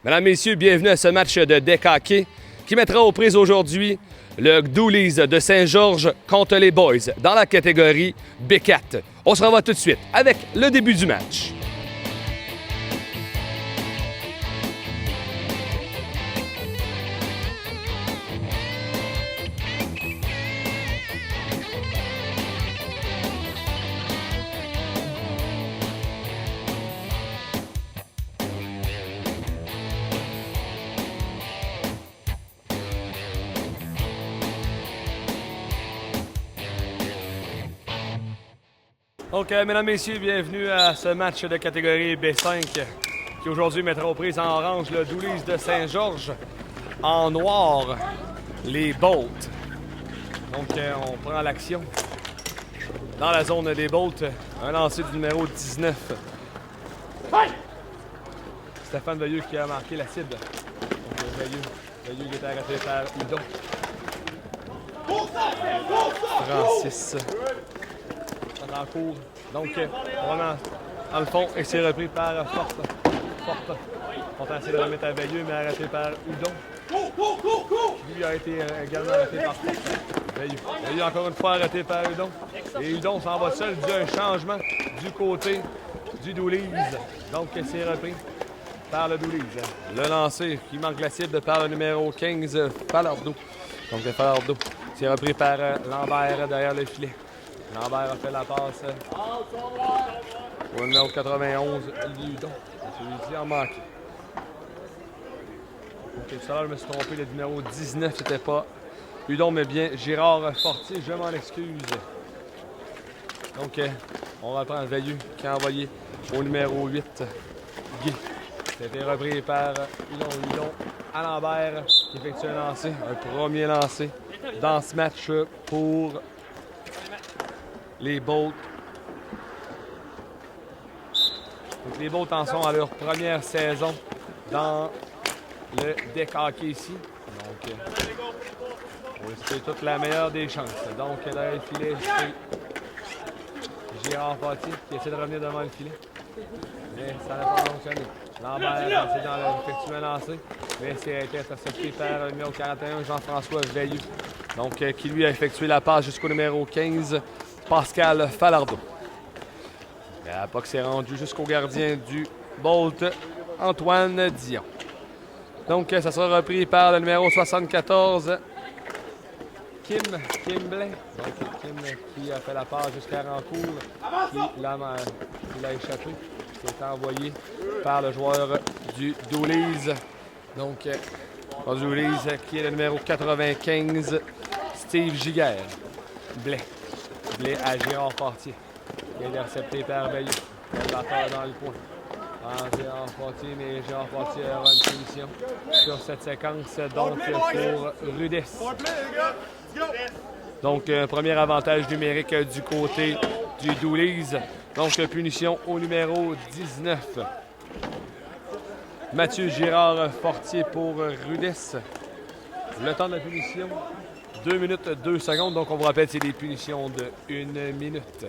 Mesdames, Messieurs, bienvenue à ce match de deck hockey qui mettra aux prises aujourd'hui le Doolies de Saint-Georges contre les Boys dans la catégorie B4. On se revoit tout de suite avec le début du match. Donc, mesdames, messieurs, bienvenue à ce match de catégorie B5 qui aujourd'hui mettra aux prises en orange le Doolies de Saint-Georges, en noir les Bolts. Donc, on prend l'action dans la zone des Bolts, un lancer du numéro 19. Stéphane Veilleux qui a marqué la cible. Donc, Veilleux qui est arrêté par Hudon. Francis. En cours. Donc, vraiment, dans le fond, et c'est repris par Forte. On a essayé de remettre à Veilleux, mais arrêté par Hudon. Lui a été également arrêté par Forte. Veilleux, encore une fois, arrêté par Hudon. Et Hudon s'en va seul dû à un changement du côté du Doolies. Donc, c'est repris par le Doolies. Le lancer qui manque la cible par le numéro 15, Falardeau. Donc, Falardeau, c'est repris par Lambert derrière le filet. Lambert a fait la passe au numéro 91, Olivier Hudon. Celui-ci en manque. Okay, tout à l'heure, je me suis trompé. Le numéro 19, c'était pas Hudon, mais bien Gérard Fortier. Je m'en excuse. Donc, on reprend Veilleux qui a envoyé au numéro 8, Guy. C'était repris par Hudon à Lambert qui effectue un lancer. Un premier lancer dans ce match pour les Bolts. Donc, les Bolts en sont à leur première saison dans le deck hockey ici. Donc, on va essayer toute la meilleure des chances. Donc, dans le filet, c'est Gérard Fortier qui essaie de revenir devant le filet. Mais ça n'a pas fonctionné. Lambert a essayé d'effectuer un lancer, mais c'est été intercepté par le numéro 41, Jean-François Veilleux. Donc, qui lui a effectué la passe jusqu'au numéro 15, Pascal Falardeau. La puck s'est rendue jusqu'au gardien du Bolt, Antoine Dion. Donc, ça sera repris par le numéro 74, Kim Blais. Donc, Kim qui a fait la passe jusqu'à Rancourt, qui l'a échappé. Qui est envoyé par le joueur du Doolies. Donc, du Doolies qui est le numéro 95, Steve Giguère. Blais à Gérard Fortier, qui est intercepté par Veilleux. Le batteur dans le coin. Gérard Fortier, mais Gérard Fortier aura une punition sur cette séquence, donc pour Rudesse. Donc, premier avantage numérique du côté du Doolies. Donc, punition au numéro 19. Mathieu Girard Fortier pour Rudesse. Le temps de la punition, 2 minutes 2 secondes. Donc, on vous rappelle, c'est des punitions de 1 minute.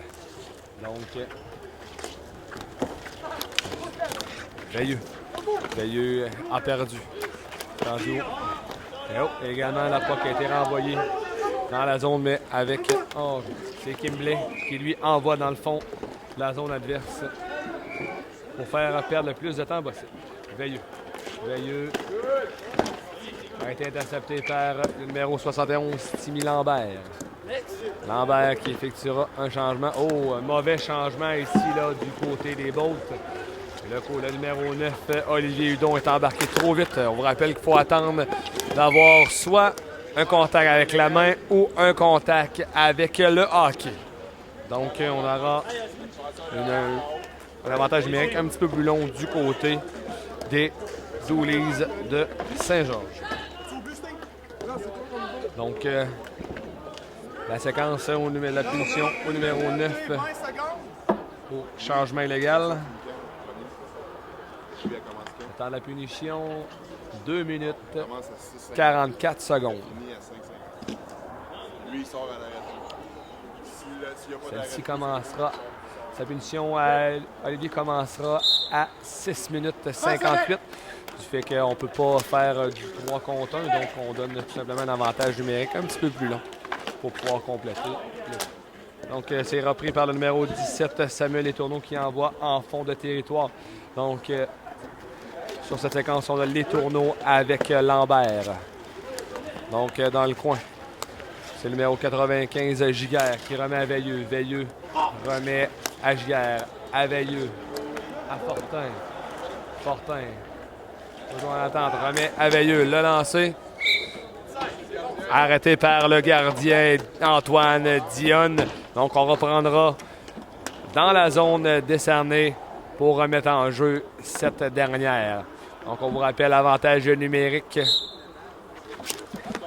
Donc, Veilleux a perdu. Et également, la puck a été renvoyée dans la zone, mais avec... Oh, c'est Kim Blais qui lui envoie dans le fond la zone adverse pour faire perdre le plus de temps possible. Veilleux a été intercepté par le numéro 71, Timmy Lambert. Lambert qui effectuera un changement. Oh, un mauvais changement ici là, du côté des Bolts. Le numéro 9, Olivier Hudon, est embarqué trop vite. On vous rappelle qu'il faut attendre d'avoir soit un contact avec la main ou un contact avec le hockey. Donc, on aura un avantage numérique un petit peu plus long du côté des Doolies de Saint-Georges. Donc, la séquence, la punition au numéro 9 pour changement illégal. Le temps de la punition, 2 minutes 44 secondes. Celle-ci commencera, sa punition à Olivier commencera à 6 minutes 58. du fait qu'on ne peut pas faire du 3 contre 1, donc on donne tout simplement un avantage numérique un petit peu plus long pour pouvoir compléter. Donc, c'est repris par le numéro 17, Samuel Letourneau, qui envoie en fond de territoire. Donc, sur cette séquence, on a Letourneau avec Lambert. Donc, dans le coin, c'est le numéro 95, Giguère, qui remet à Veilleux. Veilleux remet à Giguère, à Veilleux, à Fortin. Fortin, toujours en attente, remet à Veilleux. Le lancer, arrêté par le gardien Antoine Dionne. Donc, on reprendra dans la zone décernée pour remettre en jeu cette dernière. Donc, on vous rappelle avantage numérique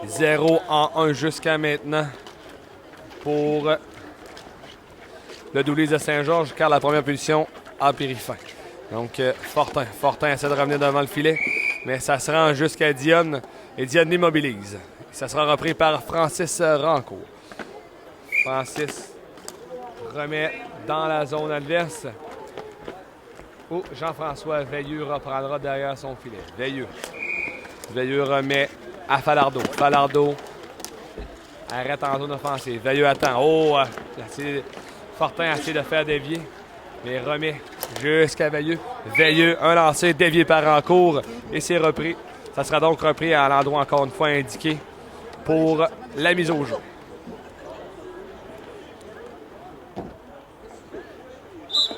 0 en 1 jusqu'à maintenant pour le Doulise de Saint-Georges, car la première position a pris fin. Donc, Fortin essaie de revenir devant le filet, mais ça se rend jusqu'à Dionne et Dionne l'immobilise. Ça sera repris par Francis Rancourt. Francis remet dans la zone adverse où Jean-François Veilleux reprendra derrière son filet. Veilleux remet à Falardeau. Falardeau arrête en zone offensive. Veilleux attend. Oh! Fortin essaie de faire dévier, mais remet jusqu'à Veilleux. Veilleux, un lancé dévié par Rancourt et c'est repris. Ça sera donc repris à l'endroit encore une fois indiqué pour la mise au jeu.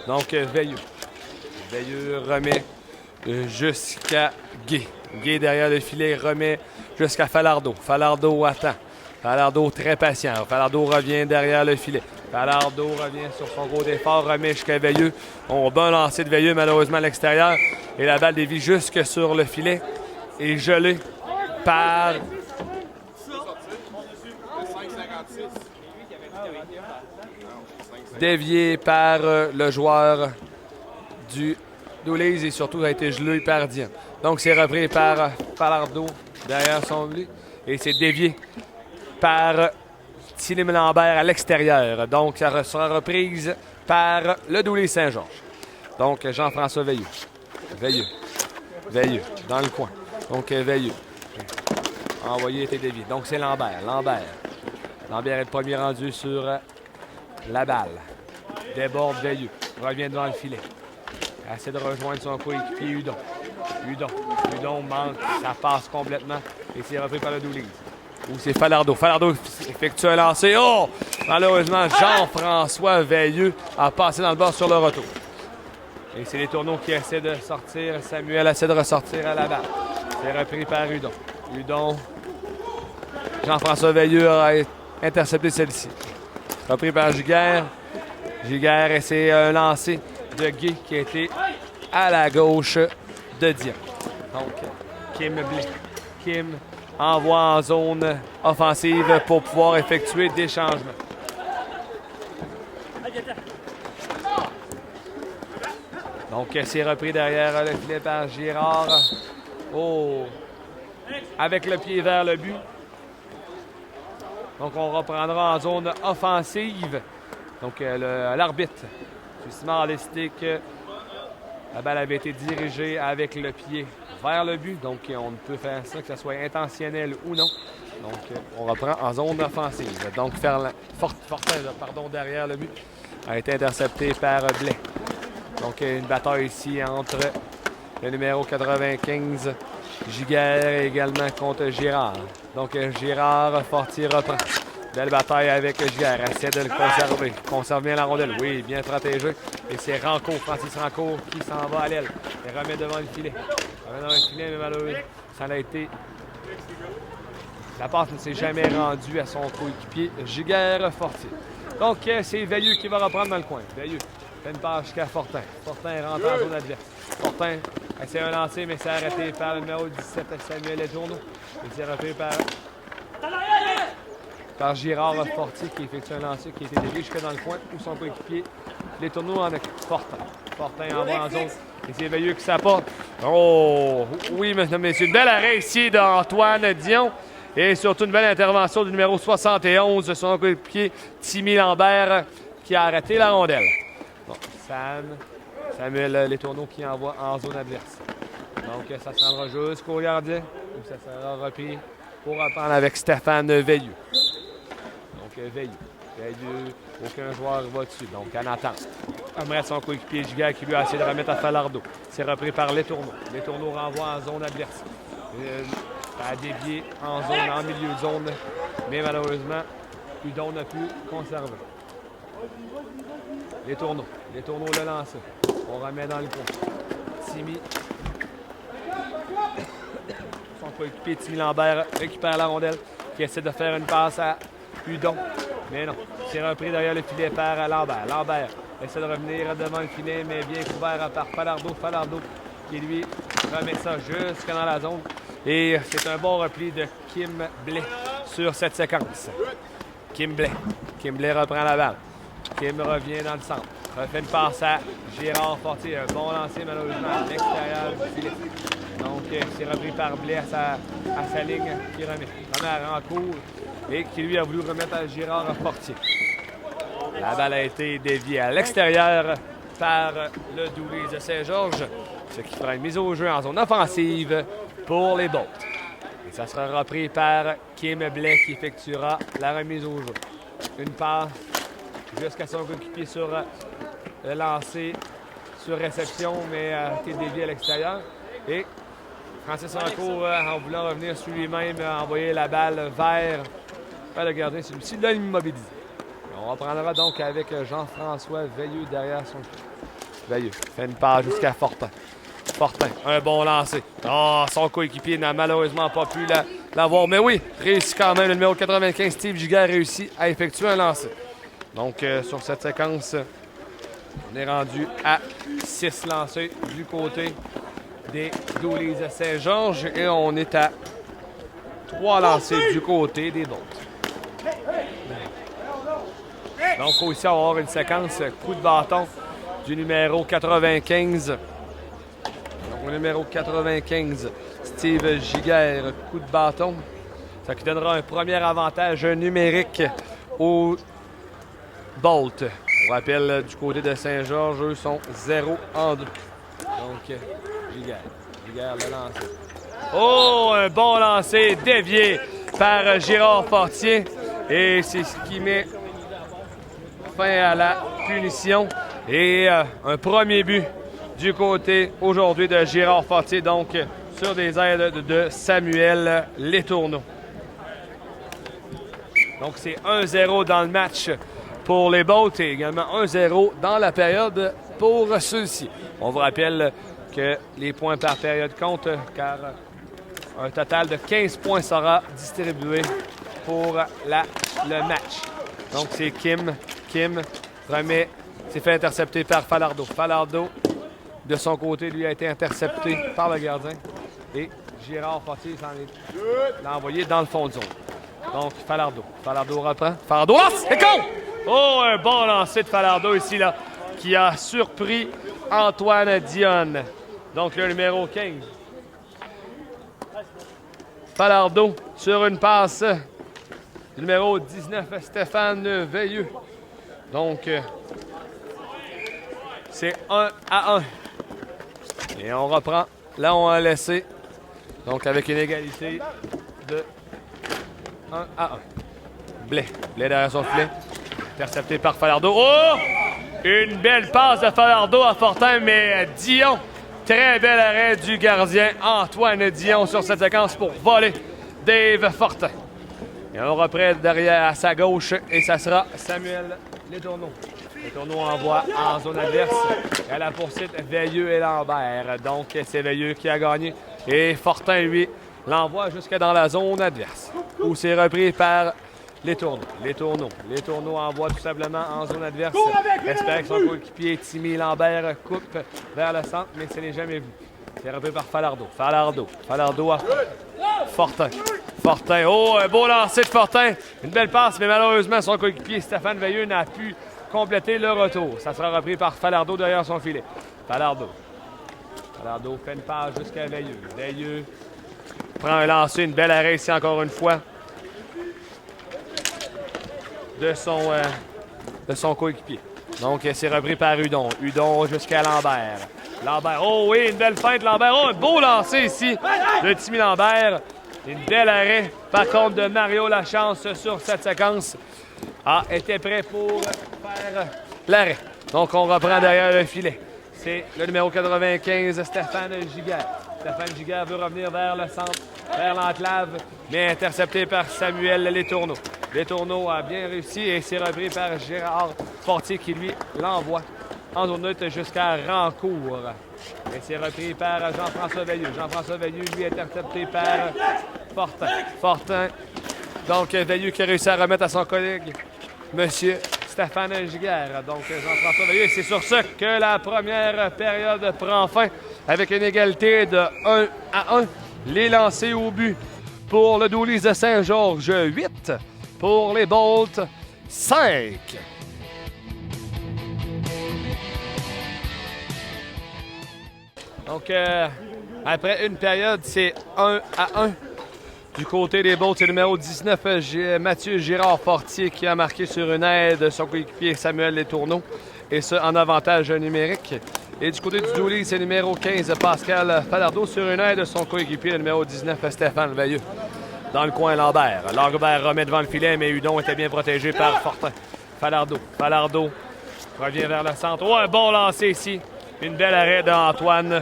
Donc, Veilleux. Veilleux remet jusqu'à Gué. Gué derrière le filet remet jusqu'à Falardeau. Falardeau attend. Falardeau très patient. Falardeau revient derrière le filet. Falardeau revient sur son gros d'effort, remet jusqu'à Veilleux. Bon lancer de Veilleux malheureusement à l'extérieur. Et la balle dévie jusque sur le filet. Et gelée par... dévié par le joueur du Doulise et surtout a été gelé par Dionne. Donc c'est repris par Falardeau derrière son but et c'est dévié par Tilim Lambert à l'extérieur. Donc ça sera reprise par le Doulise Saint-Georges. Donc Jean-François Veilleux. Veilleux dans le coin. Donc Veilleux. Envoyé était dévié. Donc c'est Lambert. Lambert est le premier rendu sur la balle. Déborde Veilleux. Revient devant le filet. Essaie de rejoindre son coéquipier Hudon. Hudon manque. Ça passe complètement. Et c'est repris par le Doulise. Ou c'est Falardeau. Falardeau effectue un lancer. Oh! Malheureusement, Jean-François Veilleux a passé dans le bord sur le retour. Et c'est les tourneaux qui essaient de sortir. Samuel essaie de ressortir à la balle. C'est repris par Hudon. Jean-François Veilleux a intercepté celle-ci. Repris par Giguère. Giguère essaie un lancer de Gué qui a été à la gauche de Dionne. Donc, Kim envoie en zone offensive pour pouvoir effectuer des changements. Donc, c'est repris derrière le filet par Girard. Oh! Avec le pied vers le but. Donc, on reprendra en zone offensive. Donc, l'arbitre, justement, a décidé que la balle avait été dirigée avec le pied vers le but. Donc, on ne peut faire ça, que ce soit intentionnel ou non. Donc, on reprend en zone offensive. Donc, Fortin, derrière le but, a été intercepté par Blais. Donc, une bataille ici entre le numéro 95, Giguère, également contre Girard. Donc, Girard, Fortier reprend. Belle bataille avec Giguère. Essaie de le conserver. Conserve bien la rondelle. Oui, bien protégé. Et c'est Francis Rancourt qui s'en va à l'aile. Il remet devant le filet. Mais malheureusement, ça a été... La passe ne s'est jamais rendue à son coéquipier Giguère Fortier. Donc, c'est Veilleux qui va reprendre dans le coin. Veilleux fait une passe jusqu'à Fortin. Fortin rentre en zone adverse. Fortin essaie un lancer, mais c'est arrêté par le numéro 17, Samuel Letourneau. Et c'est repris par Girard Fortier qui effectue un lancer qui a été dévié jusque dans le coin où son coéquipier Letourneau en a Fortin. Fortin envoie en zone. Et c'est Veilleux qui s'apporte. Oh! Oui, mesdames et messieurs. Une belle arrêt ici d'Antoine Dion. Et surtout une belle intervention du numéro 71, son coéquipier Timmy Lambert qui a arrêté la rondelle. Bon, Samuel Letourneau qui envoie en zone adverse. Donc, ça se rendra jusqu'au gardien. Ou ça sera repris pour reprendre avec Stéphane Veilleux. Donc, Veilleux, aucun joueur va dessus. Donc, en attente. Aimerait son coéquipier Giguère qui lui a essayé de remettre à Falardeau. C'est repris par Les Tourneaux. Les Tourneaux renvoient en zone adverse. Ça a dévié en zone, en milieu de zone. Mais malheureusement, Hudon n'a pu conserver. Les Tourneaux le lancent. On remet dans le coin. Timmy. Son coéquipier Timmy Lambert récupère la rondelle. Qui essaie de faire une passe à Hudon. Mais non. C'est repris derrière le filet par Lambert. Lambert essaie de revenir devant le filet, mais bien couvert par Falardeau. Falardeau qui lui remet ça jusque dans la zone. Et c'est un bon repli de Kim Blais sur cette séquence. Kim Blais reprend la balle. Kim revient dans le centre. Refait une passe à Gérard Fortier. Un bon lancer malheureusement à l'extérieur du filet. Donc c'est repris par Blais à sa ligne qui remet. Remet en cours et qui lui a voulu remettre à Gérard Fortier. La balle a été déviée à l'extérieur par le Dooley de Saint-Georges, ce qui fera une mise au jeu en zone offensive pour les Bolts. Et ça sera repris par Kim Blais qui effectuera la remise au jeu. Une passe jusqu'à son coéquipier sur le lancer sur réception, mais a été dévié à l'extérieur. Et Francis Rancourt, en voulant revenir sur lui-même, a envoyé la balle vers le gardien. Celui-ci l'a immobilisé. On reprendra donc avec Jean-François Veilleux derrière son pied. Veilleux fait une passe jusqu'à Fortin. Fortin, un bon lancer. Oh, son coéquipier n'a malheureusement pas pu l'avoir. Mais oui, réussit quand même. Le numéro 95, Steve Giguère, réussit à effectuer un lancer. Donc, sur cette séquence, on est rendu à 6 lancés du côté des Dooley de Saint-Georges. Et on est à 3 lancés du côté des Bolts. Donc, aussi, on va avoir une séquence coup de bâton du numéro 95. Donc, le numéro 95, Steve Giguère, coup de bâton. Ça qui donnera un premier avantage numérique aux Bolts. On rappelle, du côté de Saint-Georges, eux sont 0-2. Donc, Giguère le lancer. Oh, un bon lancer dévié par Gérard Fortier. Et c'est ce qui met fin à la punition. Et un premier but du côté aujourd'hui de Gérard Fortier, donc sur des aides de Samuel Les Tourneaux. Donc c'est 1-0 dans le match pour les Bolts et également 1-0 dans la période pour ceux-ci. On vous rappelle que les points par période comptent car un total de 15 points sera distribué pour le match. Donc c'est Kim remet, s'est fait intercepter par Falardeau. Falardeau, de son côté, lui a été intercepté par le gardien. Et Gérard Fortier l'a envoyé dans le fond de zone. Donc Falardeau reprend. Falardeau, oh, c'est con! Oh, un bon lancer de Falardeau ici, là, qui a surpris Antoine Dionne. Donc le numéro 15. Falardeau sur une passe. Numéro 19, Stéphane Veilleux. Donc, c'est 1-1. Et on reprend. Là, on a laissé. Donc, avec une égalité de 1-1. Blais derrière son filet. Intercepté par Falardeau. Oh! Une belle passe de Falardeau à Fortin, mais Dion. Très bel arrêt du gardien Antoine Dion sur cette séquence pour voler Dave Fortin. Et on reprend derrière à sa gauche et ça sera Samuel Les Tourneaux. Les Tourneaux envoient en zone adverse. Et à la poursuite, Veilleux et Lambert. Donc, c'est Veilleux qui a gagné. Et Fortin, lui, l'envoie jusque dans la zone adverse. Où c'est repris par Les Tourneaux. Les Tourneaux envoient tout simplement en zone adverse. Espère que son coéquipier Timmy Lambert coupe vers le centre, mais ce n'est jamais vu. C'est repris par Falardeau. Falardeau à Fortin. Oh, un beau lancer de Fortin. Une belle passe, mais malheureusement, son coéquipier Stéphane Veilleux n'a pu compléter le retour. Ça sera repris par Falardeau derrière son filet. Falardeau fait une passe jusqu'à Veilleux. Veilleux prend un lancer, une belle arrêt ici encore une fois de son coéquipier. Donc, c'est repris par Hudon. Hudon jusqu'à Lambert. Lambert. Oh oui, une belle feinte, Lambert. Oh, un beau lancer ici de Timmy Lambert. Une belle arrêt, par contre, de Mario Lachance sur cette séquence. Était prêt pour faire l'arrêt. Donc, on reprend derrière le filet. C'est le numéro 95, Stéphane Giguère. Stéphane Giguère veut revenir vers le centre, vers l'enclave, mais intercepté par Samuel Letourneau. Letourneau a bien réussi et c'est repris par Gérard Fortier qui, lui, l'envoie en zone neutre jusqu'à Rancourt. Et c'est repris par Jean-François Veilleux. Jean-François Veilleux, lui, intercepté par Fortin. Fortin. Donc, Veilleux qui a réussi à remettre à son collègue, Monsieur Stéphane Giguère. Donc, Jean-François Veilleux. Et c'est sur ce que la première période prend fin avec une égalité de 1-1. Les lancers au but pour le Doolies de Saint-Georges, 8. Pour les Bolts, 5. Donc, après une période, c'est 1-1. Du côté des Bolts, c'est le numéro 19, Mathieu Girard-Fortier, qui a marqué sur une aide de son coéquipier Samuel Letourneau, et ce, en avantage numérique. Et du côté du Doolies, c'est le numéro 15, Pascal Falardeau, sur une aide de son coéquipier, le numéro 19, Stéphane Veilleux. Dans le coin, Lambert. Lambert remet devant le filet, mais Hudon était bien protégé par Fortin. Falardeau. Falardeau revient vers le centre. Oh, un bon lancer ici. Une belle arrêt d'Antoine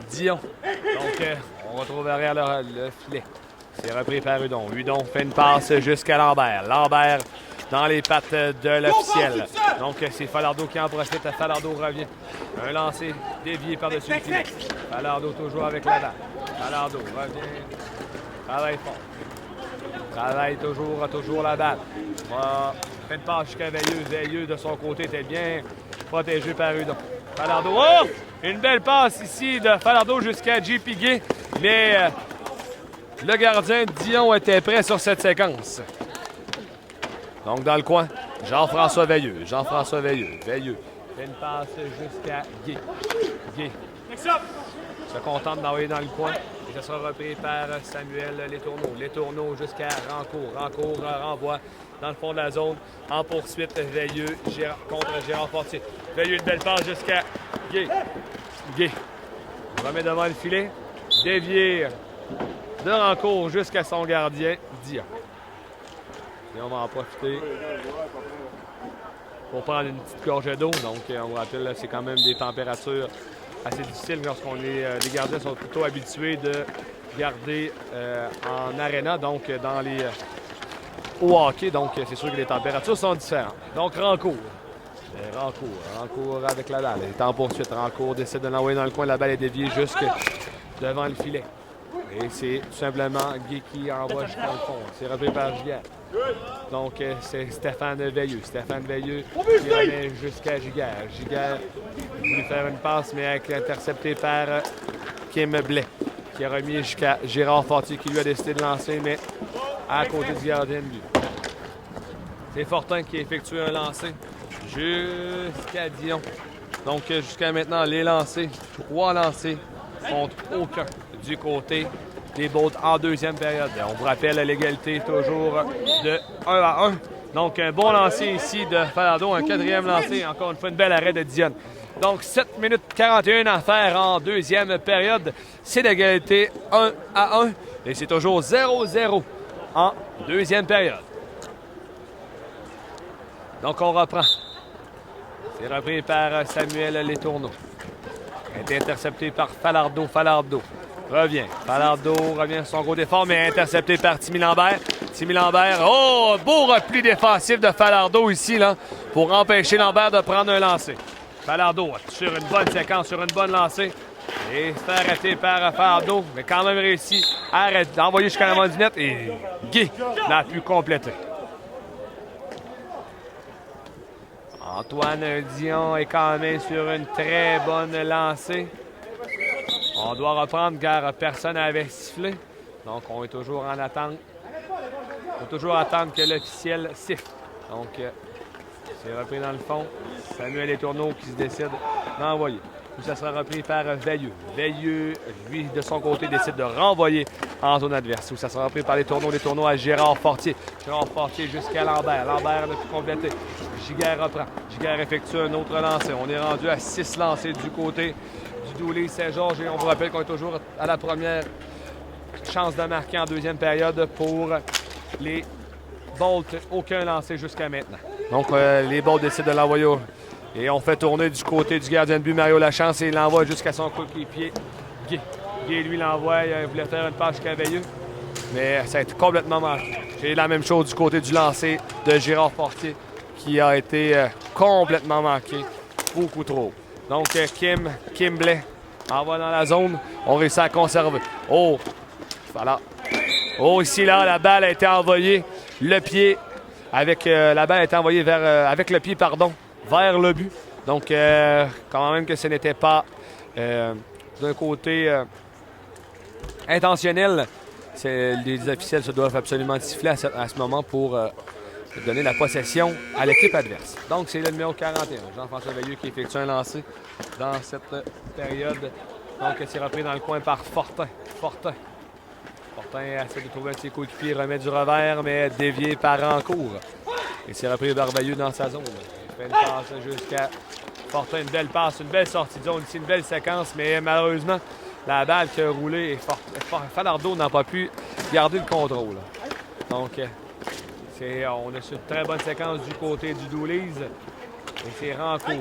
Dion. Donc, on retrouve derrière le filet. C'est repris par Hudon. Hudon fait une passe jusqu'à Lambert. Lambert dans les pattes de l'officiel. Donc, c'est Falardeau qui en profite. Falardeau revient. Un lancer dévié par-dessus le filet. Falardeau toujours avec la balle. Falardeau revient. Travaille fort. Travaille toujours la balle. Fait une passe jusqu'à Veilleux. Veilleux, de son côté, était bien protégé par Hudon. Falardeau. Oh! Une belle passe ici de Falardeau jusqu'à J.P. Gay. Mais le gardien Dion était prêt sur cette séquence. Donc, dans le coin, Jean-François Veilleux. Jean-François Veilleux. Veilleux fait une passe jusqu'à Gay. Gay se contente d'envoyer dans le coin. Et ce sera repris par Samuel Letourneau. Letourneau jusqu'à Rancourt. Rancourt renvoie dans le fond de la zone. En poursuite, Veilleux contre Gérard Fortier. Veilleux, une belle passe jusqu'à Gay. Gay remet devant le filet. Dévié de Rancourt jusqu'à son gardien, Dion. Et on va en profiter pour prendre une petite gorgée d'eau. Donc, on vous rappelle, c'est quand même des températures assez difficiles lorsqu'on est. Les gardiens sont plutôt habitués de garder en aréna, donc dans les au hockey. Donc, c'est sûr que les températures sont différentes. Donc, Rancourt. Rancourt avec la balle. Il est en poursuite. Rancourt décide de l'envoyer dans le coin. La balle est déviée jusque devant le filet. Et c'est tout simplement Guy qui envoie jusqu'à le fond. C'est repris par Giguère. Donc, c'est Stéphane Veilleux. Stéphane Veilleux qui remet jusqu'à Giguère. Giguère voulait faire une passe, mais intercepté par Kim Blais, qui a remis jusqu'à Gérard Fortier, qui lui a décidé de lancer, mais à côté du gardien de but. C'est Fortin qui effectue un lancer jusqu'à Dion. Donc, jusqu'à maintenant, les lancers, 3 lancers contre aucun du côté des Bolts en deuxième période. On vous rappelle l'égalité toujours de 1-1. Donc, un bon lancer ici de Falardeau, un 4e lancé. Encore une fois, une belle arrêt de Dion. Donc, 7 minutes 41 à faire en deuxième période. C'est l'égalité 1-1. Et c'est toujours 0-0 en deuxième période. Donc, on reprend. C'est repris par Samuel Letourneau. Il est intercepté par Falardeau. Falardeau revient. Falardeau revient à son gros d'effort, mais intercepté par Timmy Lambert. Timmy Lambert, oh, beau repli défensif de Falardeau ici, là, pour empêcher Lambert de prendre un lancer. Falardeau sur une bonne séquence, sur une bonne lancée. Et c'est arrêté par Falardeau, mais quand même réussi à envoyer jusqu'à l'avant du net. Et Guy n'a pu compléter. Antoine Dion est quand même sur une très bonne lancée. On doit reprendre car personne n'avait sifflé. Donc, on est toujours en attente. Il faut toujours attendre que l'officiel siffle. Donc, c'est repris dans le fond. Samuel Letourneau qui se décide d'envoyer. où ça sera repris par Veilleux. Veilleux, lui, de son côté, décide de renvoyer en zone adverse, où ça sera repris par les tourneaux à Gérard Fortier. Gérard Fortier jusqu'à Lambert. Lambert n'a pu compléter. Giguère reprend. Giguère effectue un autre lancer. On est rendu à 6 lancers du côté du Dooley Saint-Georges et on vous rappelle qu'on est toujours à la première chance de marquer en deuxième période pour les Bolts. Aucun lancé jusqu'à maintenant. Donc, les Bolts décident de l'envoyer et on fait tourner du côté du gardien de but Mario Lachance et il l'envoie jusqu'à son coéquipier Guy. Guy, lui, l'envoie. Il voulait faire une passe jusqu'à Veilleux, mais ça a été complètement manqué. Et la même chose du côté du lancer de Gérard Fortier qui a été complètement manqué. Beaucoup trop. Donc, Kim Blais envoie dans la zone. On réussit à conserver. Oh! Voilà. Oh, ici, là, la balle a été envoyée. Le pied. La balle a été envoyée avec le pied, vers le but. Donc, quand même que ce n'était pas d'un côté intentionnel. Les officiels se doivent absolument siffler à ce moment pour donner la possession à l'équipe adverse. Donc, c'est le numéro 41, Jean-François Veilleux, qui effectue un lancer dans cette période. Donc, c'est repris dans le coin par Fortin. Fortin essaie de trouver un de ses coéquipiers, remet du revers, mais dévié par Rancourt. Et c'est repris par Veilleux dans sa zone. Il fait une passe jusqu'à Fortin, une belle passe, une belle sortie de zone ici, une belle séquence, mais malheureusement, la balle qui a roulé et Falardeau n'a pas pu garder le contrôle. Donc, on a su une très bonne séquence du côté du Dooley. Et c'est Rancourt.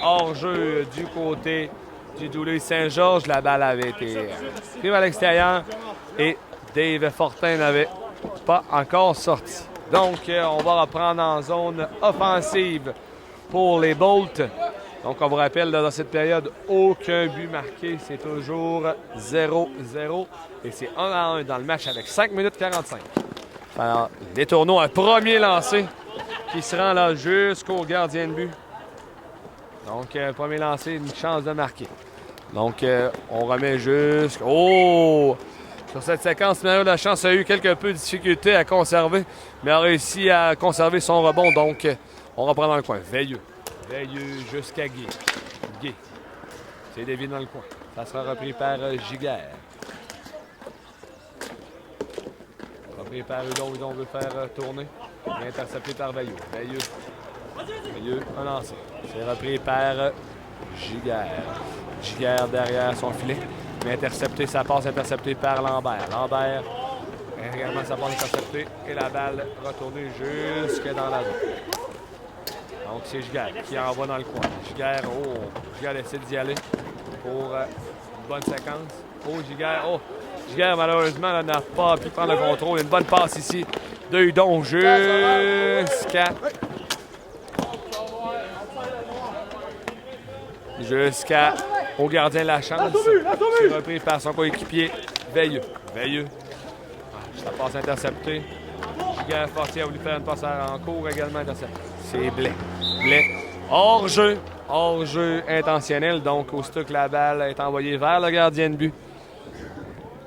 Hors-jeu du côté du Dooley Saint-Georges. La balle avait été prise à l'extérieur et Dave Fortin n'avait pas encore sorti. Donc, on va reprendre en zone offensive pour les Bolts. Donc, on vous rappelle, dans cette période, aucun but marqué. C'est toujours 0-0. Et c'est 1-1 dans le match avec 5 minutes 45. Alors, les tourneaux, un premier lancé qui se rend là jusqu'au gardien de but. Donc, premier lancé, une chance de marquer. Donc, on remet jusqu'au... Oh! Sur cette séquence, Mario Lachance a eu quelque peu de difficulté à conserver, mais a réussi à conserver son rebond. Donc, on reprend dans le coin. Veilleux jusqu'à Guy. C'est dévié dans le coin. Ça sera repris par Giguère. Repris par Hudon. Hudon veut faire tourner. Intercepté par Veilleux. Veilleux, un lancer. C'est repris par Giguère. Giguère derrière son filet. Mais sa passe interceptée par Lambert. Lambert, également sa passe interceptée. Et la balle retournée jusque dans la zone. Donc, c'est Giguère qui envoie dans le coin. Giguère décide d'y aller pour une bonne séquence. Giguère, malheureusement, là, n'a pas pu prendre le contrôle. Une bonne passe ici de Hudon jusqu'au gardien de la chance. C'est repris par son coéquipier Veilleux. Sa passe interceptée. Giguère Fortier a voulu faire une passe en cours également interceptée. C'est Blais. Hors-jeu intentionnel. Donc, aussitôt que la balle est envoyée vers le gardien de but.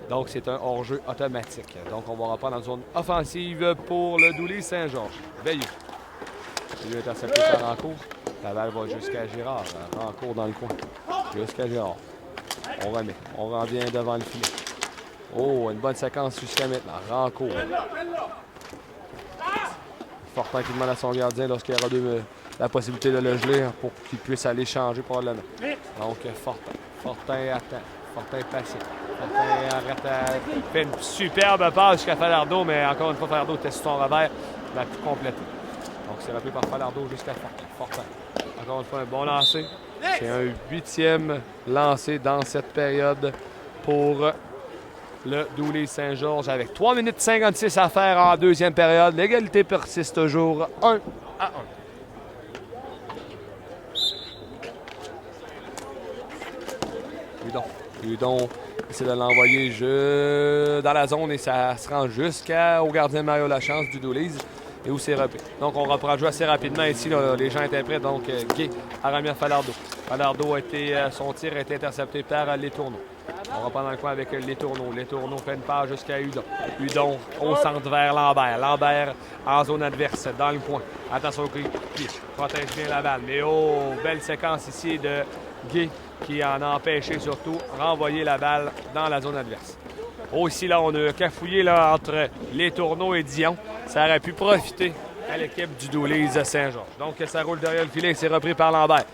Donc, c'est un hors-jeu automatique. Donc, on va reprendre en zone offensive pour le Dooley Saint-Georges. Veilleux intercepté par Rancourt. La balle va jusqu'à Girard. Rancourt dans le coin. Jusqu'à Girard. On remet. On revient devant le filet. Oh, une bonne séquence jusqu'à maintenant. Rancourt. Fortin qui demande à son gardien lorsqu'il y aura la possibilité de le geler pour qu'il puisse aller changer probablement. Donc, Fortin attend. Fortin passé. Fortin fait une superbe passe jusqu'à Falardeau, mais encore une fois, Falardeau était sur son revers. Il a tout complété. Donc, c'est rappelé par Falardeau jusqu'à Fortin. Encore une fois, un bon lancer. C'est un 8e lancé dans cette période pour le Dooley Saint-Georges avec 3 minutes 56 à faire en deuxième période. L'égalité persiste toujours 1-1. Hudon essaie de l'envoyer dans la zone et ça se rend jusqu'au gardien Mario Lachance du Dooley et où c'est repris. Donc on reprend le jeu assez rapidement ici. Là, les gens étaient prêts. Donc Guy a remis à Falardeau. Falardeau son tir a été intercepté par Les Tourneaux. On reprend dans le coin avec Les Tourneaux. Les Tourneaux fait une passe jusqu'à Hudon. Hudon au centre vers Lambert. Lambert en zone adverse, dans le coin. Attention au pied. Protège bien la balle. Mais belle séquence ici de Guy qui en a empêché surtout renvoyer la balle dans la zone adverse. Ici, là, on a cafouillé là, entre Les Tourneaux et Dion. Ça aurait pu profiter à l'équipe du Dooley Saint-Georges. Donc, ça roule derrière le filet et c'est repris par Lambert.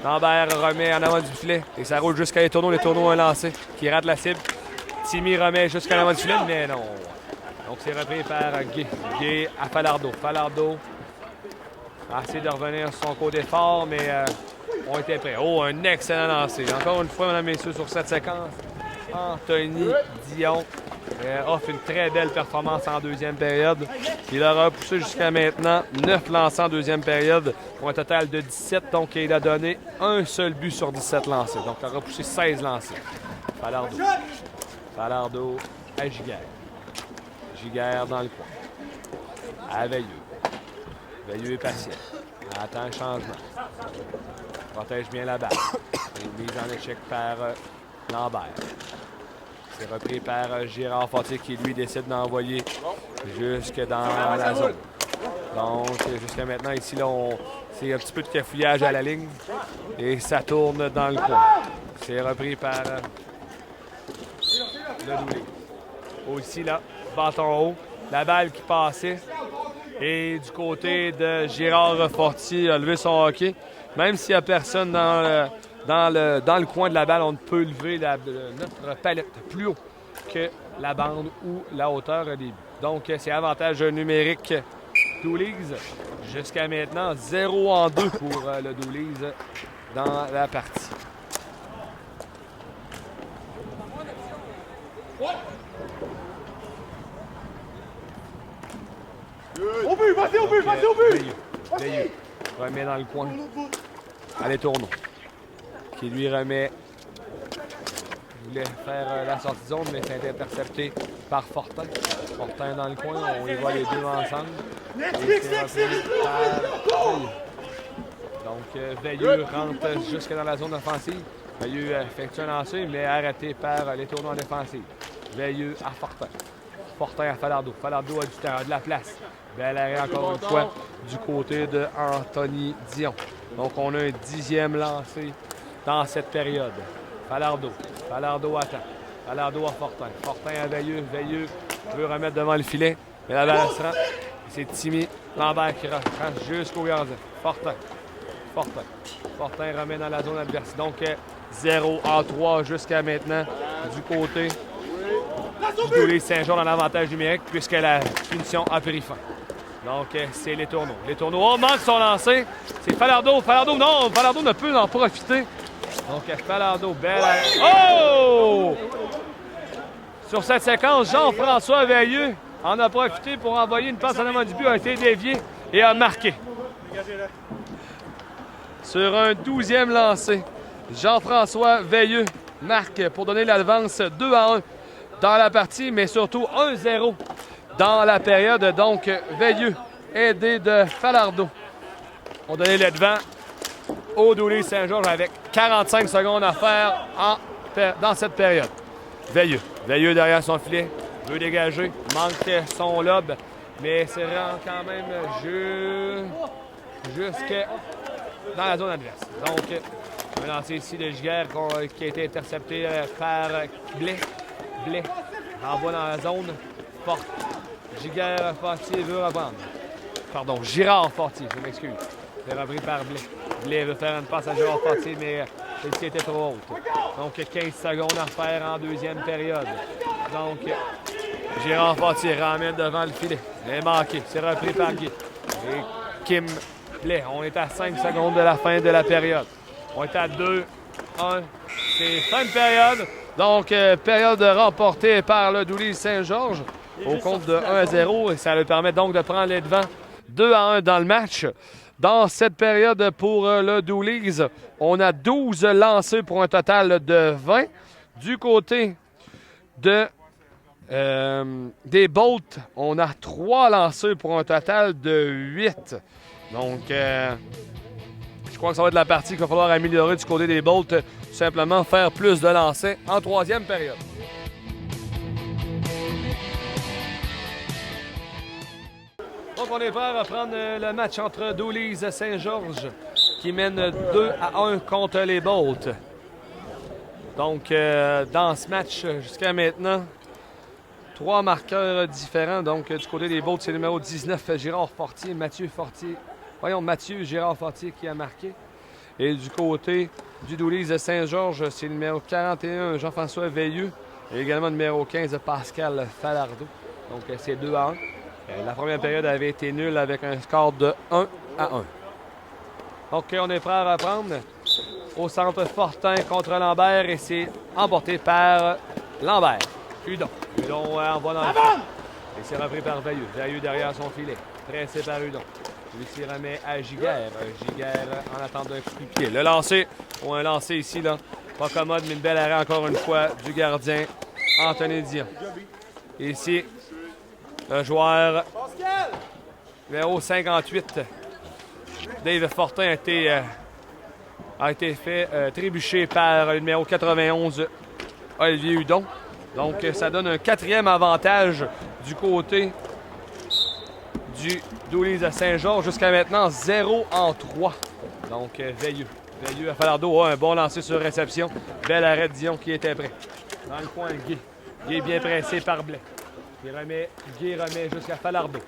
Lambert remet en avant du filet et ça roule jusqu'à Les Tourneaux. Les Tourneaux un lancé qui rate la cible. Timmy remet jusqu'à l'avant du filet, mais non. Donc, c'est repris par Guy. Guy à Falardeau. Falardeau a essayé de revenir sur son côté fort, mais on était prêts. Un excellent lancé. Encore une fois, mesdames et messieurs, sur cette séquence, Anthony Dion offre une très belle performance en deuxième période. Il aura poussé jusqu'à maintenant 9 lancés en deuxième période pour un total de 17. Donc, il a donné un seul but sur 17 lancés. Donc, il aura poussé 16 lancés. Falardeau. Falardeau à Giguère. Giguère dans le coin. À Veilleux. Veilleux est patient. Attend le changement. Protège bien la balle. Une mise en échec par Lambert. C'est repris par Girard Fortier qui, lui, décide d'envoyer jusque dans la zone. Donc, jusqu'à maintenant, ici, là, c'est un petit peu de cafouillage à la ligne. Et ça tourne dans le coin. C'est repris par le Dooley. Ici, là, bâton haut. La balle qui passait. Et du côté de Girard Fortier, a levé son hockey. Même s'il n'y a personne dans le coin de la balle, on peut lever notre palette plus haut que la bande ou la hauteur des buts. Donc, c'est avantage numérique Dooley. Jusqu'à maintenant, 0-2 pour le Dooley dans la partie. Au but, vas-y au but, vas-y au but! Veilleux remet dans le coin. Allez, Tourneau. Qui lui remet. Il voulait faire la sortie de zone, mais c'est intercepté par Fortin. Fortin dans le coin, on les voit les deux ensemble. Et c'est repris par Veilleux. Donc, Veilleux rentre jusque dans la zone offensive. Veilleux effectue un lancer, mais arrêté par les tournois défensifs. Veilleux à Fortin. Fortin à Falardeau. Falardeau a du temps, a de la place. Bel arrêt encore une fois du côté de Anthony Dion. Donc, on a un 10e lancé dans cette période. Falardeau. Falardeau attend. Falardeau à Fortin. Fortin à Veilleux. Veilleux veut remettre devant le filet. Mais la balle se rend. C'est Timmy Lambert qui rentre jusqu'au gardien. Fortin. Fortin. Fortin remet dans la zone adverse. Donc, 0-3 jusqu'à maintenant du côté du Dooley Saint-Georges dans l'avantage numérique puisque la punition a pris fin. Donc, c'est Les Tourneaux. Les Tourneaux, manque son lancer. C'est Falardeau. Falardeau, non, Falardeau ne peut en profiter. Donc, Falardeau, belle. Oh! Sur cette séquence, Jean-François Veilleux en a profité pour envoyer une passe en avant du but, a été dévié et a marqué. Sur un 12e lancé, Jean-François Veilleux marque pour donner l'avance 2-1 dans la partie, mais surtout 1-0 dans la période. Donc, Veilleux, aidé de Falardeau, ont donné le devant au Dooley Saint-Georges avec 45 secondes à faire dans cette période. Veilleux. Veilleux derrière son filet, veut dégager, manque son lob, mais c'est rend quand même jusque dans la zone adverse. Donc, un lancer ici de Giguère qui a été intercepté par Blais. Blais renvoie dans la zone forte. Giguère Fortier veut reprendre. Pardon, Girard Fortier, je m'excuse. C'est repris par Blais. Blais veut faire une passe à Girard Fortier, mais celle-ci était trop haute. Donc, 15 secondes à faire en deuxième période. Donc, Girard Fortier ramène devant le filet. C'est manqué. C'est repris par Guy. Et Kim Blais. On est à 5 secondes de la fin de la période. On est à 2-1. C'est fin de période. Donc, période remportée par le Dooley Saint-Georges au compte de 1-0. Et ça lui permet donc de prendre les devants 2-1 dans le match. Dans cette période pour le Dooley, on a 12 lancés pour un total de 20. Du côté de, des Bolts, on a 3 lancés pour un total de 8. Donc, Je crois que ça va être la partie qu'il va falloir améliorer du côté des Bolts. Tout simplement faire plus de lancers en troisième période. Donc, on est prêt à reprendre le match entre Dooley's et Saint-Georges qui mène 2-1 contre les Bolts. Donc, dans ce match, jusqu'à maintenant, 3 marqueurs différents. Donc, du côté des Bolts, c'est le numéro 19, Gérard Fortier, Mathieu Gérard Fortier qui a marqué. Et du côté du Dooley's de Saint-Georges, c'est le numéro 41, Jean-François Veilleux. Et également le numéro 15, Pascal Falardeau. Donc, c'est 2-1. La première période avait été nulle avec un score de 1-1. Donc, on est prêt à reprendre au centre Fortin contre Lambert et c'est emporté par Lambert. Hudon envoie dans le fond. Et c'est repris par Veilleux. Veilleux derrière son filet. Pressé par Hudon. Lui s'y remet à Giguère. Giguère en attendant d'un coup de pied. Le lancer, ou un lancer ici, là. Pas commode, mais une belle arrêt encore une fois du gardien Anthony Dion. Ici, le joueur numéro 58, Dave Fortin, a été fait trébucher par le numéro 91, Olivier Hudon. Donc, ça donne un 4e avantage du côté du Dooley's à Saint-Georges. Jusqu'à maintenant, 0-3. Donc, Veilleux à Falardeau a un bon lancer sur réception. Bel arrêt de Dion qui était prêt. Dans le coin, Guy. Guy bien pressé par Blais. Guy remet jusqu'à Falardeau.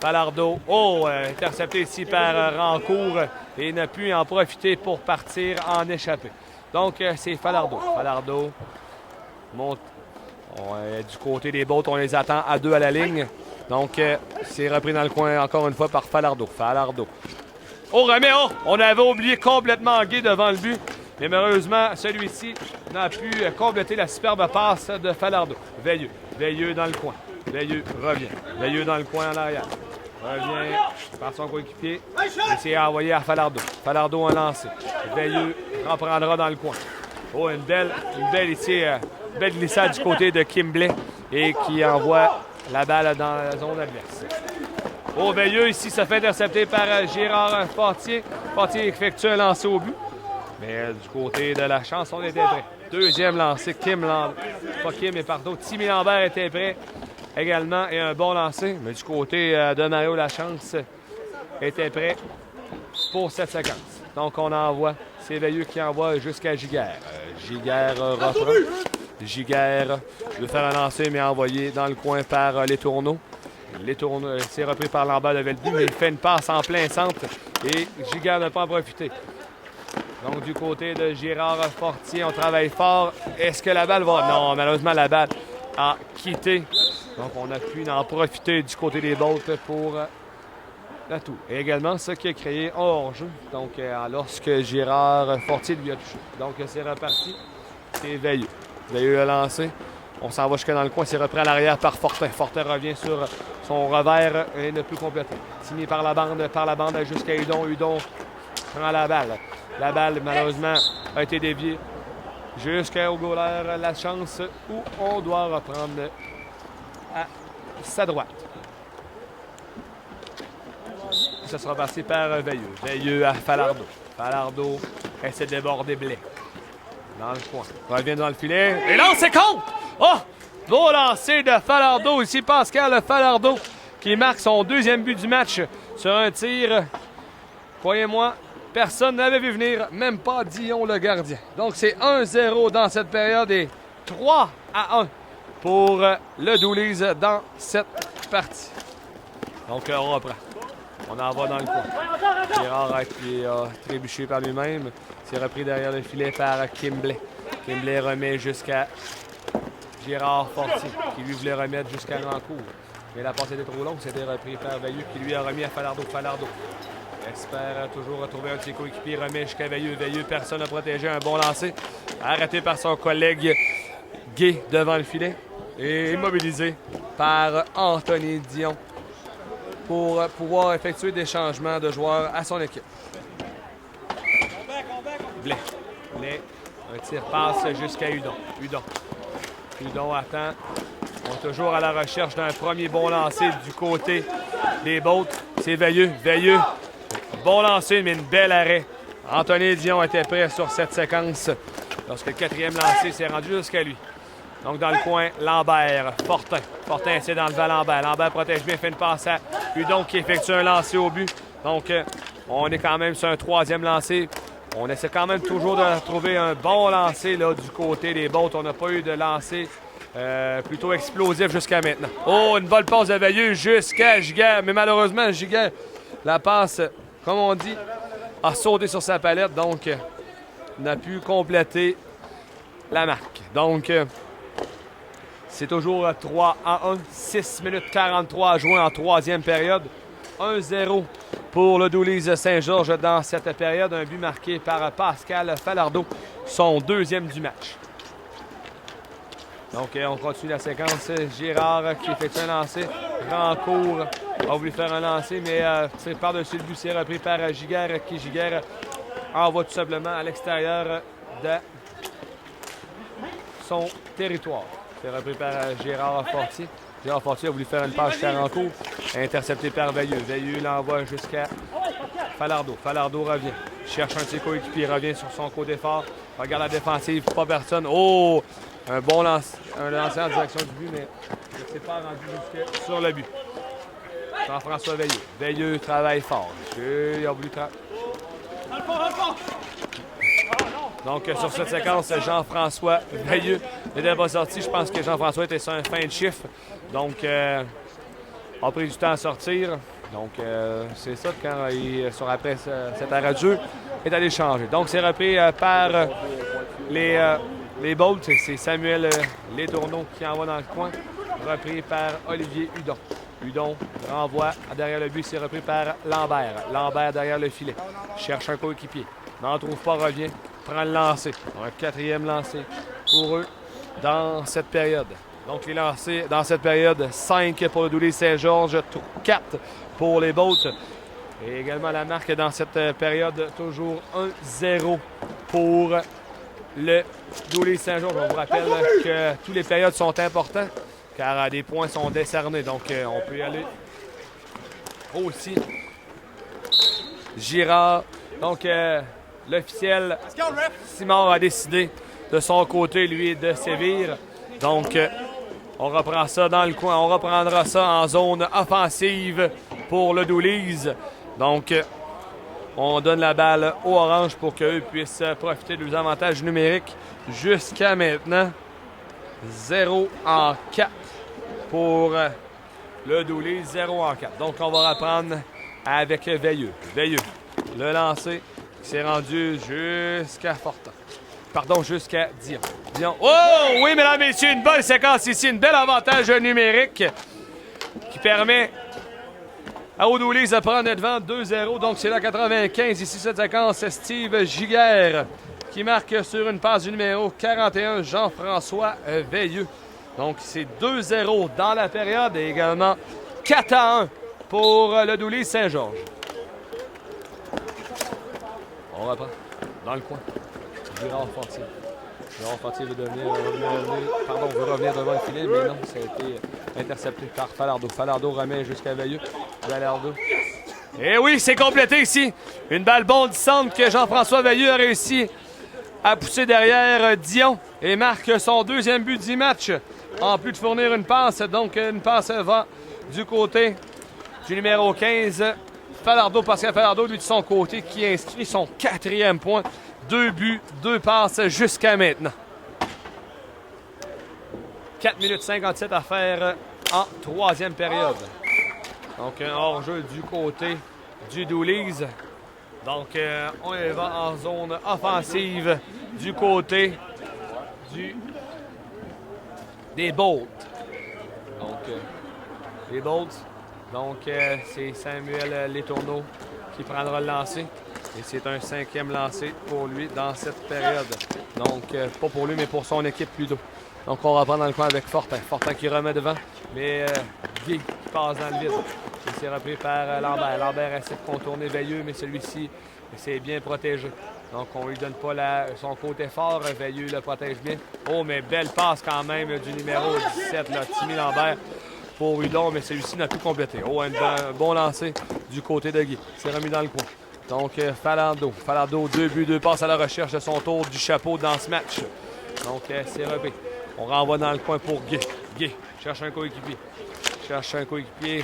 Falardeau, intercepté ici par Rancourt et n'a pu en profiter pour partir en échappée. Donc, c'est Falardeau. Falardeau monte. Du côté des Bolts, on les attend à 2 à la ligne. Donc, c'est repris dans le coin encore une fois par Falardeau. On avait oublié complètement Guy devant le but. Mais malheureusement, celui-ci n'a pu compléter la superbe passe de Falardeau. Veilleux dans le coin. Veilleux revient. Veilleux dans le coin en arrière. Revient par son coéquipier. Et c'est envoyé à Falardeau. Falardeau a lancé. Veilleux reprendra dans le coin. Une belle ici. Belle glissade du côté de Kimbley et qui envoie la balle dans la zone adverse. Veilleux ici se fait intercepter par Gérard Fortier. Fortier effectue un lancer au but. Mais du côté de la chance, on était prêt. Deuxième lancer, Timmy Lambert était prêt également et un bon lancer. Mais du côté de Mario Lachance était prêt pour cette séquence. Donc on envoie, c'est Veilleux qui envoie jusqu'à Giguère. Giguère reprend. Giguère veut faire un lancer, mais envoyé dans le coin par Les Tourneaux. Les Tourneaux, c'est repris par Lambert de Velbu, mais il fait une passe en plein centre et Giguère n'a pas en profité. Donc, du côté de Gérard Fortier, on travaille fort. Est-ce que la balle va? Non, malheureusement, la balle a quitté. Donc, on a pu en profiter du côté des Bolts pour la tour. Et également, ce qui a créé un hors-jeu. Donc, lorsque Gérard Fortier lui a touché. Donc, c'est reparti. C'est Veilleux. Veilleux a lancé. On s'en va jusqu'à dans le coin. C'est repris à l'arrière par Fortin. Fortin revient sur son revers et ne peut compléter. Signé par la bande jusqu'à Hudon. Hudon prend la balle. La balle, malheureusement, a été déviée jusqu'au goaler. La chance où on doit reprendre à sa droite. Ça sera passé par Veilleux. Veilleux à Falardeau. Falardeau essaie de déborder Blais. Dans le coin. Revient dans le filet. Et lance, c'est contre! Beau lancer de Falardeau ici. Pascal Falardeau qui marque son deuxième but du match sur un tir. Croyez-moi, personne n'avait vu venir, même pas Dion le gardien. Donc c'est 1-0 dans cette période et 3-1 pour le Dooley's dans cette partie. Donc on reprend. On en va dans le coin. Gérard qui a trébuché par lui-même. C'est repris derrière le filet par Kimbley. Kimbley remet jusqu'à Gérard Fortier qui lui voulait remettre jusqu'à Rancourt. Mais la passe était trop longue. C'était repris par Veilleux qui lui a remis à Falardeau. Falardeau espère toujours retrouver un de ses coéquipiers. Remet jusqu'à Veilleux. Veilleux, personne n'a protégé. Un bon lancer. Arrêté par son collègue Gay devant le filet. Et immobilisé par Anthony Dion pour pouvoir effectuer des changements de joueurs à son équipe. Blais. Un tir passe jusqu'à Hudon. Hudon attend. On est toujours à la recherche d'un premier bon lancer du côté des Bolts. C'est Veilleux. Bon lancer, mais une belle arrêt Anthony Dion était prêt sur cette séquence lorsque le quatrième lancé s'est rendu jusqu'à lui. Donc, dans le coin, Lambert, Fortin. Fortin essaie d'enlever Lambert. Lambert protège bien, fait une passe à Hudon qui effectue un lancer au but. Donc, on est quand même sur un troisième lancé. On essaie quand même toujours de trouver un bon lancer là, du côté des Bolts. On n'a pas eu de lancer plutôt explosif jusqu'à maintenant. Oh, une bonne passe de Veilleux jusqu'à Giguère. Mais malheureusement, Giguère, la passe, comme on dit, a sauté sur sa palette. Donc, n'a pu compléter la marque. Donc, c'est toujours 3-1. 6 minutes 43 à jouer en troisième période. 1-0 pour le Dooley Saint-Georges dans cette période. Un but marqué par Pascal Falardeau, son deuxième du match. Donc, on continue la séquence. Girard qui effectue un lancer. Rancourt a voulu faire un lancer, mais tire par-dessus le but. C'est repris par Giguère, qui Giguère envoie tout simplement à l'extérieur de son territoire. C'est repris par Gérard Fortier. Gérard Fortier a voulu faire une passe jusqu'à Rancourt, intercepté par Veilleux. Veilleux l'envoie jusqu'à Falardeau. Falardeau revient, cherche un de ses coéquipiers, revient sur son côté fort. Regarde la défensive, pas personne. Oh! Un bon lance, un lancer en direction du but, mais il ne s'est pas rendu jusque sur le but. Jean-François Veilleux. Veilleux travaille fort. Il a voulu travailler. Donc, sur cette séquence, Jean-François Veilleux n'était pas sorti. Je pense que Jean-François était sur un fin de chiffre. Donc, a pris du temps à sortir. Donc, c'est ça quand il, après cet arrêt de jeu, est allé changer. Donc, c'est repris par les Bolts. C'est Samuel Letourneau qui envoie dans le coin. Repris par Olivier Hudon. Hudon renvoie derrière le but. C'est repris par Lambert. Lambert derrière le filet. Cherche un coéquipier. N'en trouve pas, revient. Prend le lancer. Un quatrième lancer pour eux dans cette période. Donc, les lancers dans cette période, 5 pour le Dooley Saint-Georges, 4 pour les Bolts. Et également la marque dans cette période, toujours 1-0 pour le Dooley Saint-Georges. On vous rappelle que toutes les périodes sont importantes car des points sont décernés. Donc, on peut y aller aussi. Girard. Donc, l'officiel Simard a décidé de son côté, lui, de sévir. Donc, on reprend ça dans le coin. On reprendra ça en zone offensive pour le Dooley. Donc, on donne la balle aux Oranges pour qu'eux puissent profiter de leurs avantages numériques. Jusqu'à maintenant, 0 en 4 pour le Dooley, 0 en 4. Donc, on va reprendre avec Veilleux. Veilleux, le lancer qui s'est rendu jusqu'à Fortin. Pardon, jusqu'à Dion. Dion. Oh, oui, mesdames et messieurs, une bonne séquence ici, une belle avantage numérique qui permet à Dooley de prendre devant 2-0. Donc, c'est la 95 ici, cette séquence. Steve Giguère qui marque sur une passe du numéro 41, Jean-François Veilleux. Donc, c'est 2-0 dans la période et également 4-1 pour le Dooley Saint-Georges. On reprend dans le coin. Gérard Fortier. Gérard Fortier veut revenir devant le filet, mais non, ça a été intercepté par Falardeau. Falardeau remet jusqu'à Veilleux. Falardeau. Et oui, c'est complété ici. Une balle bondissante que Jean-François Veilleux a réussi à pousser derrière Dion et marque son deuxième but du match, en plus de fournir une passe. Donc, une passe va du côté du numéro 15, Falardeau, Pascal Falardeau, lui de son côté, qui inscrit son 4e point. 2 buts, 2 passes jusqu'à maintenant. 4 minutes 57 à faire en 3e période. Donc, un hors-jeu du côté du Dooley. Donc, on y va en zone offensive du côté des Bolts. Donc, les Bolts. Donc, c'est Samuel Letourneau qui prendra le lancer. Et c'est un 5e lancé pour lui dans cette période. Donc, pas pour lui, mais pour son équipe plutôt. Donc, on reprend dans le coin avec Fortin. Fortin qui remet devant, mais Guy qui passe dans le vide. Et c'est repris par Lambert. Lambert essaie de contourner Veilleux, mais celui-ci s'est bien protégé. Donc, on ne lui donne pas son côté fort. Veilleux le protège bien. Oh, mais belle passe quand même du numéro 17, là, Timmy Lambert, pour Hudon, mais celui-ci n'a tout complété. Oh, un bon lancer du côté de Guy. C'est remis dans le coin. Donc, Falardeau. Falardeau, 2 buts, 2 passes à la recherche de son tour du chapeau dans ce match. Donc, c'est repris. On renvoie dans le coin pour Gay. Gay cherche un coéquipier. Cherche un coéquipier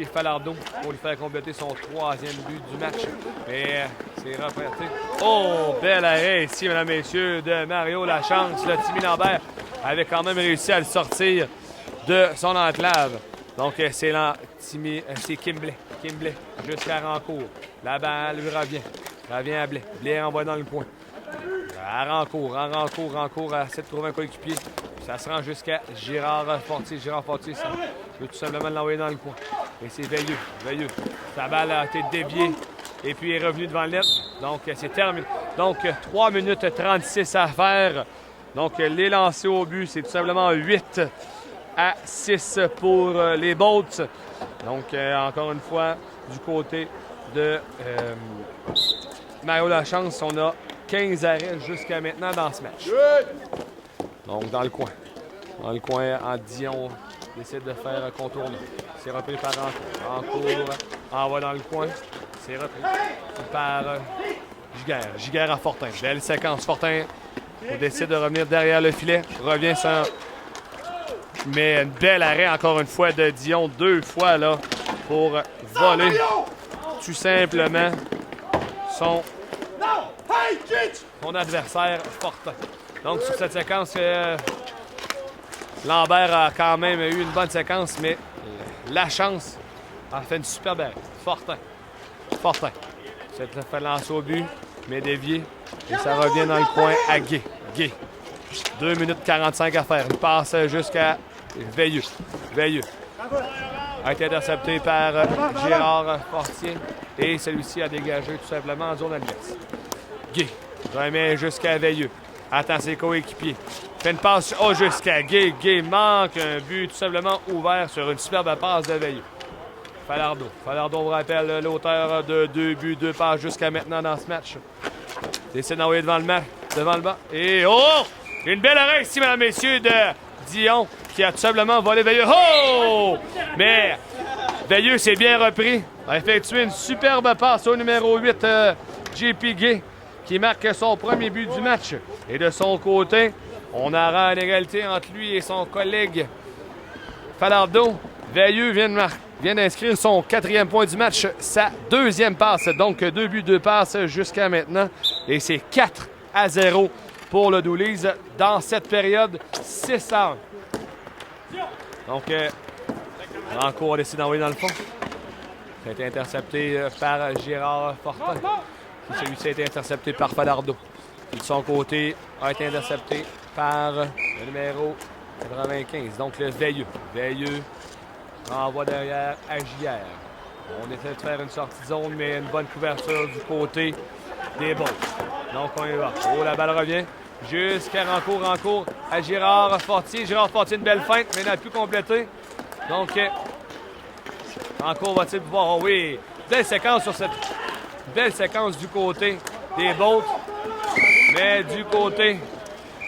Falardeau pour lui faire compléter son 3e but du match. Mais c'est reprêté. Oh, bel arrêt ici, mesdames et messieurs, de Mario Lachance. Le Timmy Lambert avait quand même réussi à le sortir de son enclave. Donc, c'est Kimbley. Kimbley jusqu'à Rancourt. La balle lui revient. Revient à Blais. Blais envoie dans le coin. À Rancourt essaie de trouver un coéquipier. Ça se rend jusqu'à Girard Fortier. Girard Fortier, ça veut tout simplement l'envoyer dans le coin. Et c'est Veilleux. Veilleux. Sa balle a été déviée et puis est revenue devant le net. Donc, c'est terminé. Donc, 3 minutes 36 à faire. Donc, les lancers au but, c'est tout simplement 8-6 pour les Bolts. Donc, encore une fois, du côté de Mario Lachance, on a 15 arrêts jusqu'à maintenant dans ce match. Donc, dans le coin. Dans le coin, Dion décide de faire un contournement. C'est repris par Rancourt. Envoie dans le coin. C'est repris par Giguère. Giguère à Fortin. Belle séquence. Fortin décide de revenir derrière le filet. Revient sans... Mais une belle arrêt, encore une fois, de Dion. 2 fois, là, pour voler tout simplement son adversaire Fortin. Donc, sur cette séquence, Lambert a quand même eu une bonne séquence, mais Lachance a fait une superbe arrêt. Fortin. C'est fait lancer au but, mais dévié. Et ça revient dans le coin à Gay. 2 minutes 45 à faire. Il passe jusqu'à Veilleux. Veilleux a été intercepté par Gérard Fortier. Et celui-ci a dégagé tout simplement en zone adverse. Gay remet jusqu'à Veilleux. Attend ses coéquipiers. Fait une passe jusqu'à Gay. Gay manque un but tout simplement ouvert sur une superbe passe de Veilleux. Falardeau. Falardeau, on rappelle, l'auteur de 2 buts, 2 passes jusqu'à maintenant dans ce match. Décide d'envoyer devant le banc. Et une belle oreille ici, mesdames et messieurs, de Dion qui a tout simplement volé Veilleux. Oh! Mais Veilleux s'est bien repris. A effectué une superbe passe au numéro 8, JP Gay, qui marque son premier but du match. Et de son côté, on aura une égalité entre lui et son collègue Falardeau. Veilleux vient d'inscrire son 4e point du match, sa 2e passe. Donc 2 buts, 2 passes jusqu'à maintenant. Et c'est 4-0 pour le Dooley's dans cette période 6-1. Donc, Rancourt décide d'envoyer dans le fond. Ça a été intercepté par Gérard Fortin. Celui-ci a été intercepté par Falardeau. De son côté, a été intercepté par le numéro 95. Donc, le Veilleux. Veilleux renvoie derrière à Giguère. On essaie de faire une sortie de zone, mais une bonne couverture du côté des Bolts. Donc, on y va. Oh, la balle revient jusqu'à Rancourt à Gérard Fortier. Gérard Fortier, une belle feinte, mais n'a plus complété. Donc, Rancourt va-t-il pouvoir... Oh oui, belle séquence sur cette... Belle séquence du côté des Bolts. Mais du côté...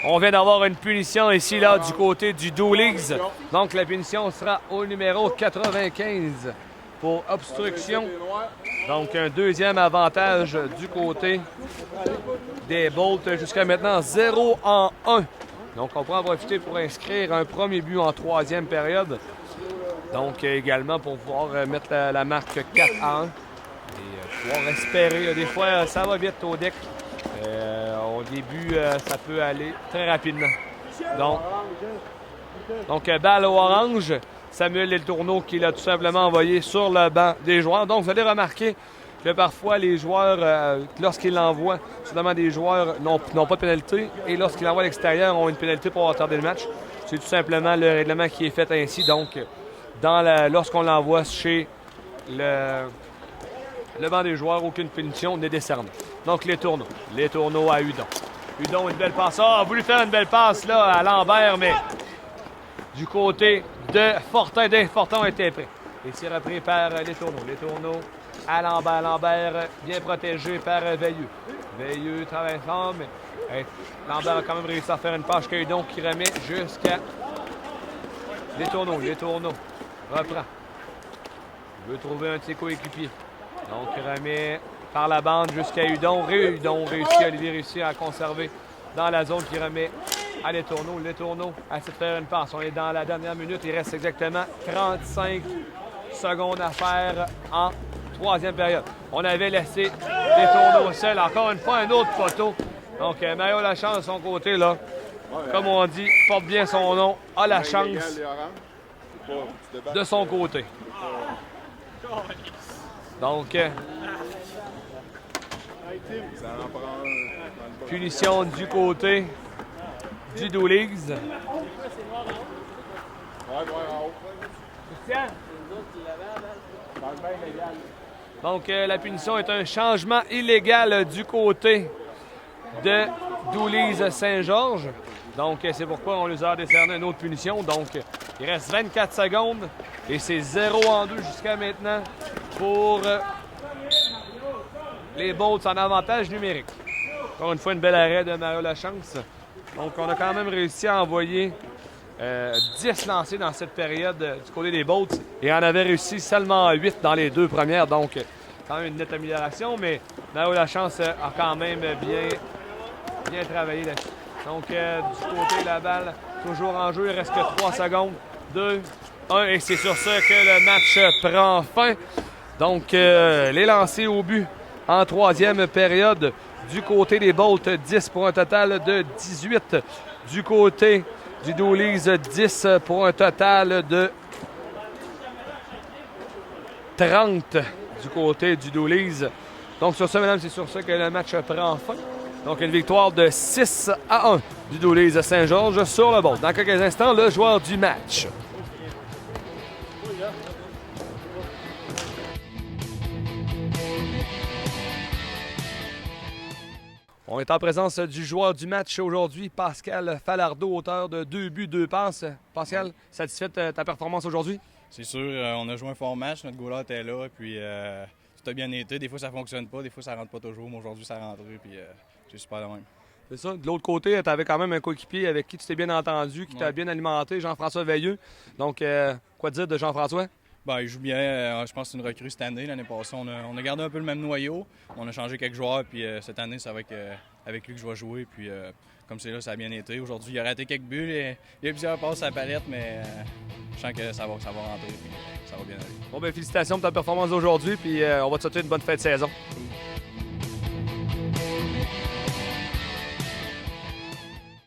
On vient d'avoir une punition ici, là, du côté du Dooley's. Donc, la punition sera au numéro 95 pour obstruction. Donc, un 2e avantage du côté des Bolts. Jusqu'à maintenant, 0-1. Donc, on pourra en profiter pour inscrire un premier but en 3e période. Donc, également pour pouvoir mettre la marque 4-1. Et pouvoir espérer. Des fois, ça va vite au deck. Au début, ça peut aller très rapidement. Donc balle au orange. Samuel Letourneau qui l'a tout simplement envoyé sur le banc des joueurs. Donc, vous allez remarquer que parfois, les joueurs, lorsqu'ils l'envoient, soudainement des joueurs n'ont pas de pénalité. Et lorsqu'ils l'envoient à l'extérieur, ont une pénalité pour retarder le match. C'est tout simplement le règlement qui est fait ainsi. Donc, lorsqu'on l'envoie chez le banc des joueurs, aucune punition n'est décernée. Donc, les tourneaux à Hudon. Hudon, une belle passe. A voulu faire une belle passe là à Lambert, mais du côté de Fortin, Fortin a été prêt. Et c'est repris par les tourneaux à Lambert. Lambert bien protégé par Veilleux. Veilleux travaille fort, mais Lambert a quand même réussi à faire une passe que Hudon qui remet jusqu'à les tourneaux. Reprend. Il veut trouver un de ses coéquipiers. Donc, remet par la bande jusqu'à Hudon. Hudon réussit, Olivier réussit à conserver dans la zone qui remet à Letourneau. Letourneau essaie de faire une passe. On est dans la dernière minute. Il reste exactement 35 secondes à faire en troisième période. On avait laissé Letourneau seul. Encore une fois, un autre photo. Donc, Mario Lachance de son côté, là, comme on dit, porte bien son nom, a la chance de son côté. Donc, punition du côté du Dooley's. Donc, la punition est un changement illégal du côté de Dooley's Saint-Georges. Donc, c'est pourquoi on leur a décerné une autre punition. Donc, il reste 24 secondes et c'est 0-2 jusqu'à maintenant pour les Bolts en avantage numérique. Encore une fois, une belle arrêt de Mario Lachance. Donc, on a quand même réussi à envoyer 10 lancés dans cette période du côté des Bolts et on avait réussi seulement 8 dans les deux premières. Donc, quand même une nette amélioration, mais Mario Lachance a quand même bien travaillé là-dessus. Donc, du côté de la balle, toujours en jeu, il reste que 3 secondes. 2, 1, et c'est sur ça que le match prend fin. Donc, les lancers au but en troisième période du côté des Bolts, 10 pour un total de 18. Du côté du Dooley's, 10 pour un total de 30 du côté du Dooley's. Donc, sur ça, mesdames, c'est sur ça que le match prend fin. Donc, une victoire de 6-1 du Dooley's Saint-Georges sur le Bolt. Dans quelques instants, le joueur du match. On est en présence du joueur du match aujourd'hui, Pascal Falardeau, auteur de 2 buts, 2 passes. Pascal, satisfait de ta performance aujourd'hui? C'est sûr, on a joué un fort match, notre goaler était là, puis tout a bien été. Des fois, ça fonctionne pas, des fois, ça rentre pas toujours, mais aujourd'hui, ça a rentré, puis c'est super de même. C'est ça. De l'autre côté, tu avais quand même un coéquipier avec qui tu t'es bien entendu, qui t'a bien alimenté, Jean-François Veilleux. Donc, quoi dire de Jean-François? Ben, il joue bien. Je pense que c'est une recrue cette année. L'année passée, on a gardé un peu le même noyau. On a changé quelques joueurs, puis cette année, c'est avec lui que je vais jouer. Puis, comme c'est là, ça a bien été. Aujourd'hui, il a raté quelques buts. Il y a plusieurs passes à la palette, mais je sens que ça va rentrer, puis ça va bien aller. Bon, ben félicitations pour ta performance d'aujourd'hui, puis on va te souhaiter une bonne fin de saison.